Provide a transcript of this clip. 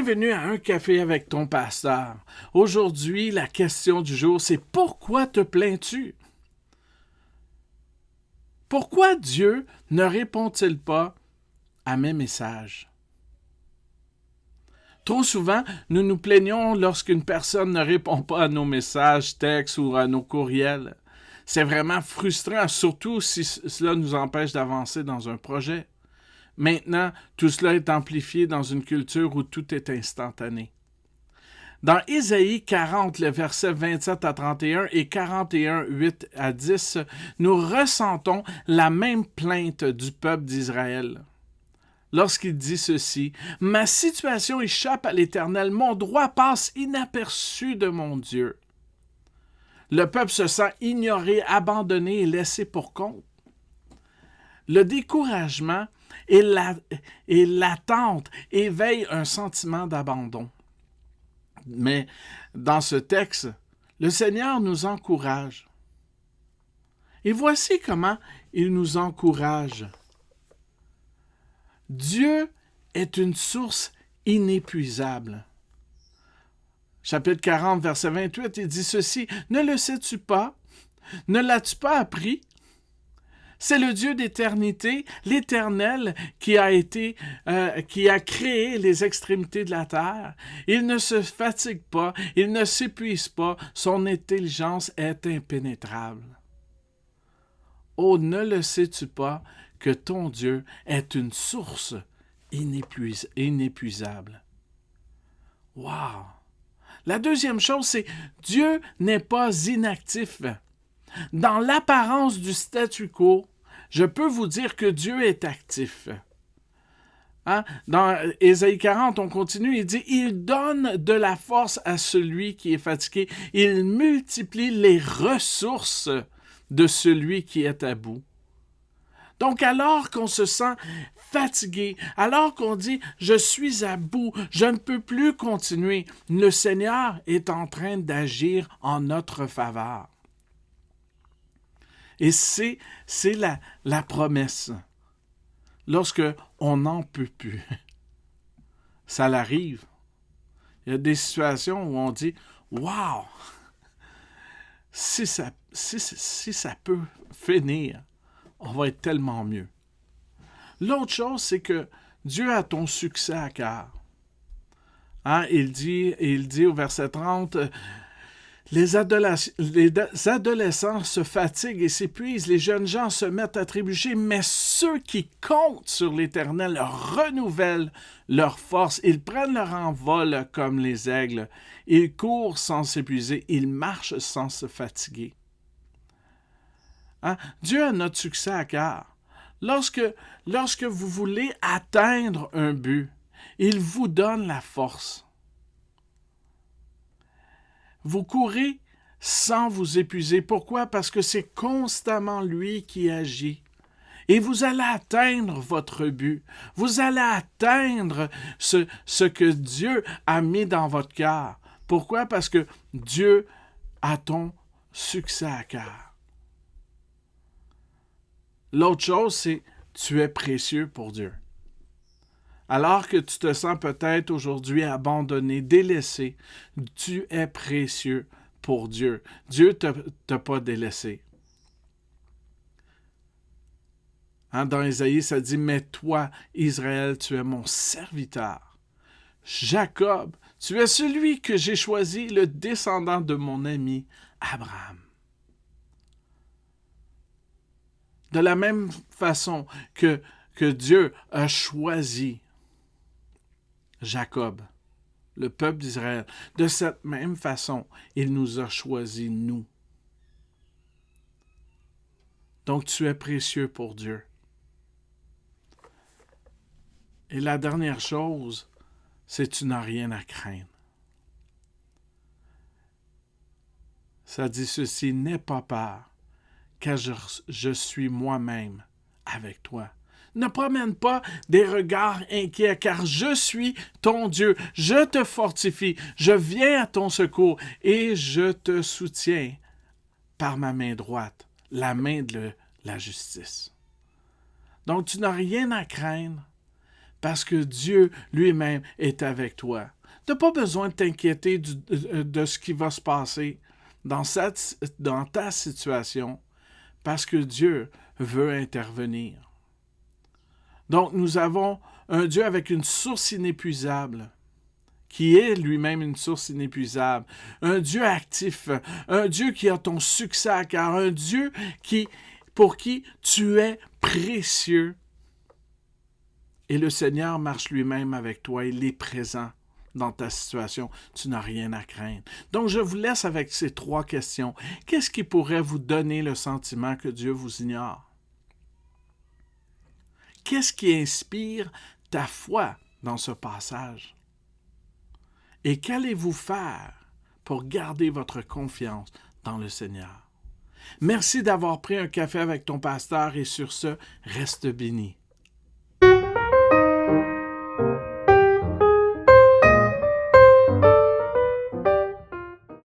Bienvenue à Un café avec ton pasteur. Aujourd'hui, la question du jour, c'est pourquoi te plains-tu? Pourquoi Dieu ne répond-il pas à mes messages? Trop souvent, nous nous plaignons lorsqu'une personne ne répond pas à nos messages, textes ou à nos courriels. C'est vraiment frustrant, surtout si cela nous empêche d'avancer dans un projet. Maintenant, tout cela est amplifié dans une culture où tout est instantané. Dans Ésaïe 40, les versets 27 à 31 et 41, 8 à 10, nous ressentons la même plainte du peuple d'Israël. Lorsqu'il dit ceci, « Ma situation échappe à l'Éternel, mon droit passe inaperçu de mon Dieu. » Le peuple se sent ignoré, abandonné et laissé pour compte. Le découragement et l'attente éveillent un sentiment d'abandon. Mais dans ce texte, le Seigneur nous encourage. Et voici comment il nous encourage. Dieu est une source inépuisable. Chapitre 40, verset 28, il dit ceci, « Ne le sais-tu pas? Ne l'as-tu pas appris? C'est le Dieu d'éternité, l'Éternel, qui a créé les extrémités de la terre. Il ne se fatigue pas, il ne s'épuise pas, son intelligence est impénétrable. Oh, ne le sais-tu pas que ton Dieu est une source inépuisable? Wow! La deuxième chose, c'est Dieu n'est pas inactif. Dans l'apparence du statu quo, je peux vous dire que Dieu est actif. Dans Ésaïe 40, on continue, il dit « Il donne de la force à celui qui est fatigué. Il multiplie les ressources de celui qui est à bout. » Donc, alors qu'on se sent fatigué, alors qu'on dit « Je suis à bout, je ne peux plus continuer », le Seigneur est en train d'agir en notre faveur. Et c'est la promesse. Lorsque on n'en peut plus, ça l'arrive. Il y a des situations où on dit « Wow! Si ça peut finir, on va être tellement mieux. » L'autre chose, c'est que Dieu a ton succès à cœur. Il dit au verset 30, les adolescents se fatiguent et s'épuisent, les jeunes gens se mettent à trébucher, mais ceux qui comptent sur l'Éternel renouvellent leur force. Ils prennent leur envol comme les aigles. Ils courent sans s'épuiser, ils marchent sans se fatiguer. Dieu a notre succès à cœur. Lorsque vous voulez atteindre un but, il vous donne la force. Vous courez sans vous épuiser. Pourquoi? Parce que c'est constamment lui qui agit. Et vous allez atteindre votre but. Vous allez atteindre ce que Dieu a mis dans votre cœur. Pourquoi? Parce que Dieu a ton succès à cœur. L'autre chose, c'est tu es précieux pour Dieu. Alors que tu te sens peut-être aujourd'hui abandonné, délaissé, tu es précieux pour Dieu. Dieu ne t'a pas délaissé. Dans Ésaïe, ça dit « Mais toi, Israël, tu es mon serviteur. Jacob, tu es celui que j'ai choisi, le descendant de mon ami Abraham. » De la même façon que Dieu a choisi Jacob, le peuple d'Israël, de cette même façon, il nous a choisis, nous. Donc, tu es précieux pour Dieu. Et la dernière chose, c'est que tu n'as rien à craindre. Ça dit ceci, « N'aie pas peur, car je suis moi-même avec toi. » Ne promène pas des regards inquiets, car je suis ton Dieu. Je te fortifie, je viens à ton secours et je te soutiens par ma main droite, la main de la justice. Donc tu n'as rien à craindre parce que Dieu lui-même est avec toi. Tu n'as pas besoin de t'inquiéter de ce qui va se passer dans ta situation, parce que Dieu veut intervenir. Donc, nous avons un Dieu avec une source inépuisable, qui est lui-même une source inépuisable, un Dieu actif, un Dieu qui a ton succès à cœur, un Dieu pour qui tu es précieux. Et le Seigneur marche lui-même avec toi, il est présent dans ta situation, tu n'as rien à craindre. Donc, je vous laisse avec ces 3 questions. Qu'est-ce qui pourrait vous donner le sentiment que Dieu vous ignore? Qu'est-ce qui inspire ta foi dans ce passage? Et qu'allez-vous faire pour garder votre confiance dans le Seigneur? Merci d'avoir pris un café avec ton pasteur et sur ce, reste béni.